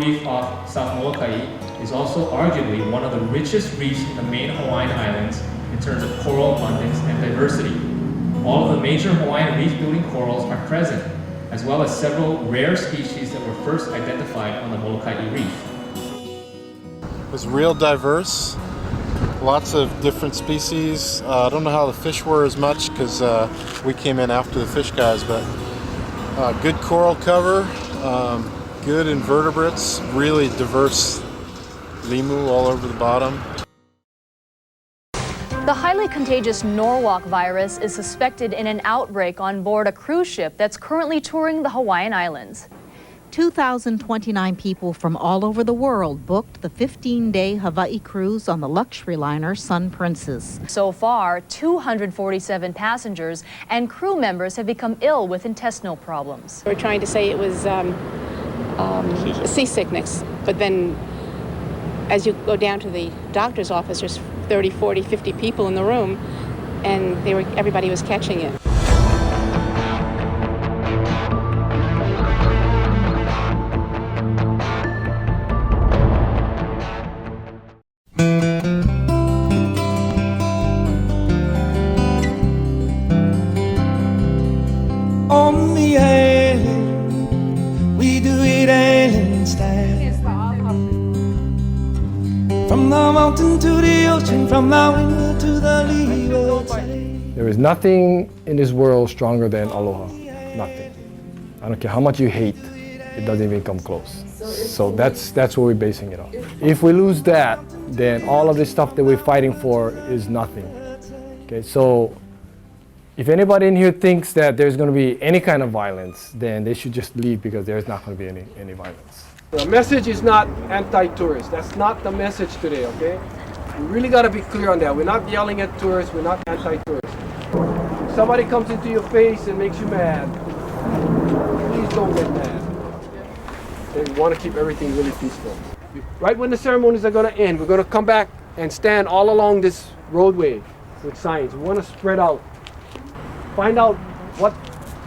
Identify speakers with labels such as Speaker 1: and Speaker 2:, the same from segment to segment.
Speaker 1: reef off South Molokai is also arguably one of the richest reefs in the main Hawaiian Islands in terms of coral abundance and diversity. All of the major Hawaiian reef-building corals are present, as well as several rare species that were first identified on the Molokai Reef.
Speaker 2: It was real diverse, lots of different species. I don't know how the fish were as much because we came in after the fish guys, but good coral cover, good invertebrates, really diverse limu all over the bottom.
Speaker 3: The highly contagious Norwalk virus is suspected in an outbreak on board a cruise ship that's currently touring the Hawaiian Islands.
Speaker 4: 2,029 people from all over the world booked the 15-day Hawaii cruise on the luxury liner Sun Princess.
Speaker 3: So far, 247 passengers and crew members have become ill with intestinal problems.
Speaker 5: We're trying to say it was seasickness, but then as you go down to the doctor's office, there's 30, 40, 50 people in the room, and everybody was catching it.
Speaker 6: On the island, we do it island style. From the mountain to the ocean, from the windward to the leeward side.
Speaker 7: There is nothing in this world stronger than aloha. Nothing. I don't care how much you hate, it doesn't even come close. So that's what we're basing it on. If we lose that, then all of this stuff that we're fighting for is nothing. Okay, so if anybody in here thinks that there's going to be any kind of violence, then they should just leave because there's not going to be any violence.
Speaker 8: The message is not anti-tourist. That's not the message today, okay? We really got to be clear on that. We're not yelling at tourists. We're not anti-tourist. If somebody comes into your face and makes you mad, please don't get mad. And we want to keep everything really peaceful. Right when the ceremonies are going to end, we're going to come back and stand all along this roadway with signs. We want to spread out. Find out what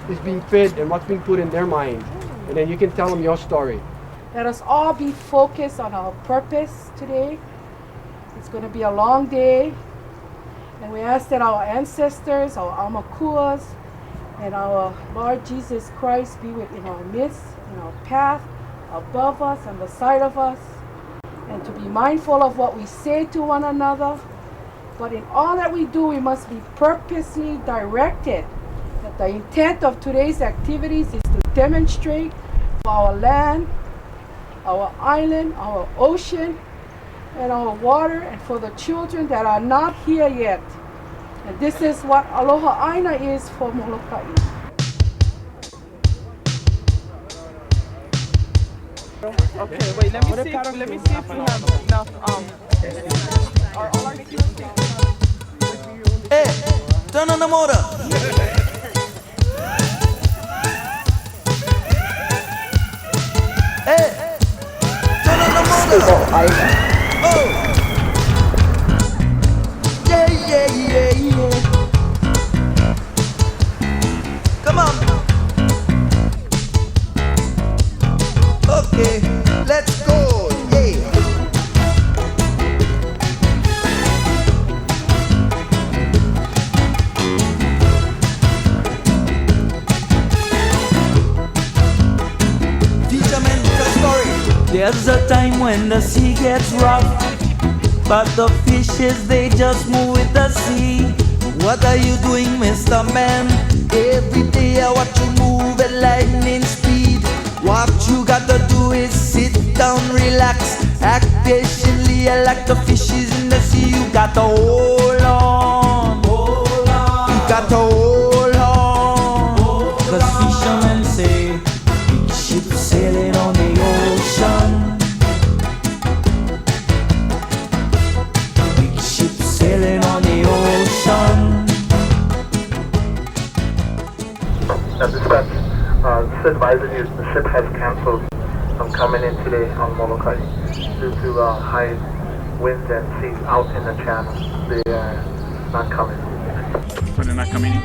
Speaker 8: is being fed and what's being put in their mind. And then you can tell them your story.
Speaker 9: Let us all be focused on our purpose today. It's going to be a long day. And we ask that our ancestors, our amakuas, and our Lord Jesus Christ be within our midst, in our path, above us and beside of us. And to be mindful of what we say to one another. But in all that we do, we must be purposely directed. That the intent of today's activities is to demonstrate for our land, our island, our ocean, and our water, and for the children that are not here yet. And this is what Aloha Aina is for Molokai.
Speaker 10: Okay, wait, let me see if we have enough, are all our
Speaker 6: Hey, turn on the motor. Hey, turn on the motor. Oh. Yeah, yeah, yeah, yeah. Come on. Okay, let's go. Yeah. There's a time when the sea gets rough, but the fishes, they just move with the sea. What are you doing, Mr. Man? Every day I watch you move at lightning speed. What you gotta do is sit down, relax, act patiently like the fishes in the sea. You gotta hold on, you gotta hold on, 'cause fishermen say big ship sailing on the ocean. Big ship sailing on the ocean.
Speaker 11: Dispatch, just advising you, the ship has cancelled from coming in today on Molokai due to high winds and seas out in the channel. They are not coming.
Speaker 1: So they're not coming in?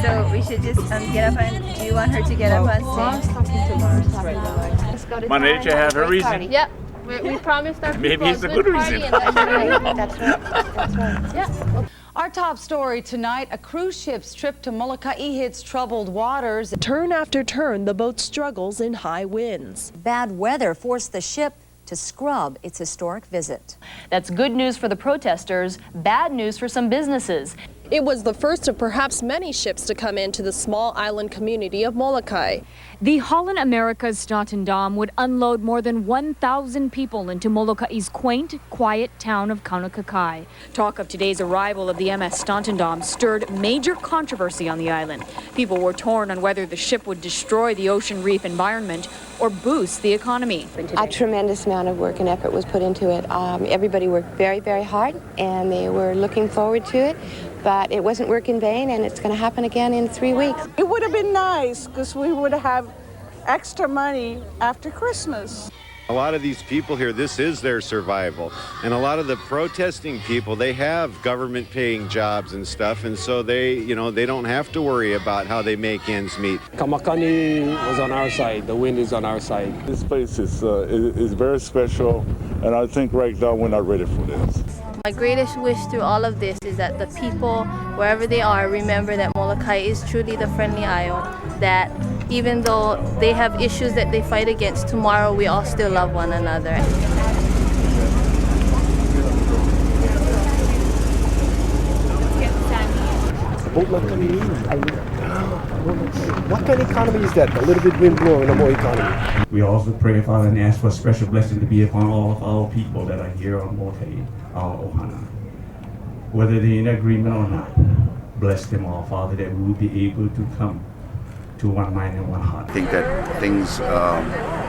Speaker 12: So we should just get up and, do you want her to get up on stage?
Speaker 9: Talking to Lars right now.
Speaker 12: Nature has a reason.
Speaker 5: Yep. We promised our people
Speaker 12: Maybe it's a good
Speaker 5: party,
Speaker 12: reason.
Speaker 5: and that's right. That's right.
Speaker 13: Yeah. Our top story tonight, a cruise ship's trip to Molokai hits troubled waters.
Speaker 14: Turn after turn, the boat struggles in high winds.
Speaker 15: Bad weather forced the ship to scrub its historic visit.
Speaker 3: That's good news for the protesters, bad news for some businesses.
Speaker 14: It was the first of perhaps many ships to come into the small island community of Molokai.
Speaker 3: The Holland America's Statendam would unload more than 1,000 people into Molokai's quaint, quiet town of Kaunakakai. Talk of today's arrival of the MS Statendam stirred major controversy on the island. People were torn on whether the ship would destroy the ocean reef environment or boost the economy.
Speaker 5: A tremendous amount of work and effort was put into it. Everybody worked very, very hard, and they were looking forward to it. But it wasn't work in vain, and it's going to happen again in 3 weeks.
Speaker 10: It would have been nice because we would have extra money after Christmas.
Speaker 16: A lot of these people here, this is their survival. And a lot of the protesting people, they have government paying jobs and stuff, and so they don't have to worry about how they make ends meet.
Speaker 8: Kamakani was on our side, the wind is on our side.
Speaker 17: This place is very special, and I think right now we're not ready for this.
Speaker 5: My greatest wish through all of this is that the people, wherever they are, remember that Molokai is truly the friendly isle, that even though they have issues that they fight against, tomorrow we all still love one another.
Speaker 8: What kind of economy is that? A little bit wind blowing, no more economy.
Speaker 12: We also pray, Father, and ask for a special blessing to be upon all of our people that are here on Molokai, our Ohana. Whether they're in agreement or not, bless them all, Father, that we will be able to come to one mind and one heart.
Speaker 18: I think that things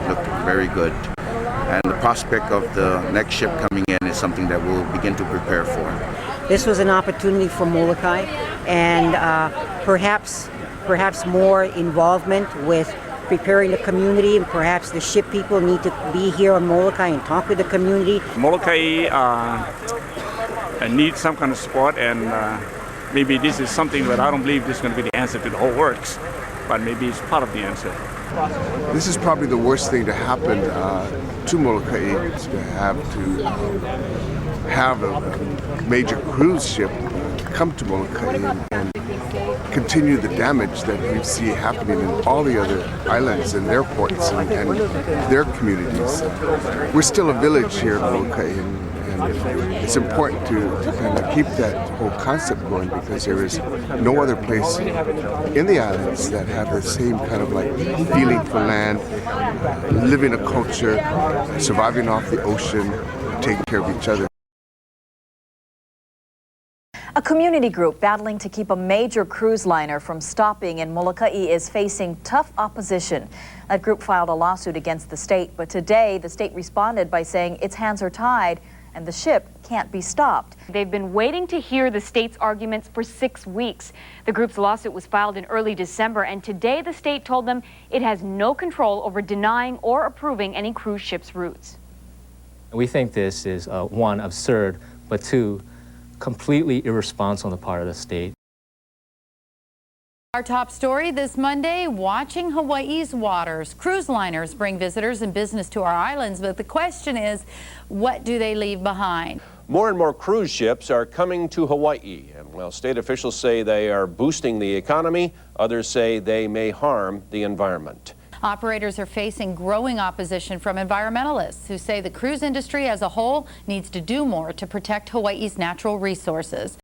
Speaker 18: look very good, and the prospect of the next ship coming in is something that we'll begin to prepare for.
Speaker 19: This was an opportunity for Molokai, and perhaps more involvement with preparing the community, and perhaps the ship people need to be here on Molokai and talk with the community.
Speaker 12: Molokai needs some kind of support, and maybe this is something that I don't believe this is going to be the answer to the whole works, but maybe it's part of the answer.
Speaker 20: This is probably the worst thing to happen to Molokai, to have a major cruise ship come to Molokai and continue the damage that we see happening in all the other islands and their ports and their communities. We're still a village here in Molokai, and it's important to kind of keep that whole concept going, because there is no other place in the islands that have the same kind of like feeling for land, living a culture, surviving off the ocean, taking care of each other.
Speaker 15: A community group battling to keep a major cruise liner from stopping in Molokai is facing tough opposition. That group filed a lawsuit against the state, but today the state responded by saying its hands are tied and the ship can't be stopped.
Speaker 3: They've been waiting to hear the state's arguments for 6 weeks. The group's lawsuit was filed in early December, and today the state told them it has no control over denying or approving any cruise ships' routes.
Speaker 1: We think this is, one, absurd, but two, completely irresponsible on the part of the state.
Speaker 13: Our top story this Monday, watching Hawaii's waters. Cruise liners bring visitors and business to our islands, but the question is, what do they leave behind?
Speaker 21: More and more cruise ships are coming to Hawaii, and while state officials say they are boosting the economy, others say they may harm the environment.
Speaker 13: Operators are facing growing opposition from environmentalists who say the cruise industry as a whole needs to do more to protect Hawaii's natural resources.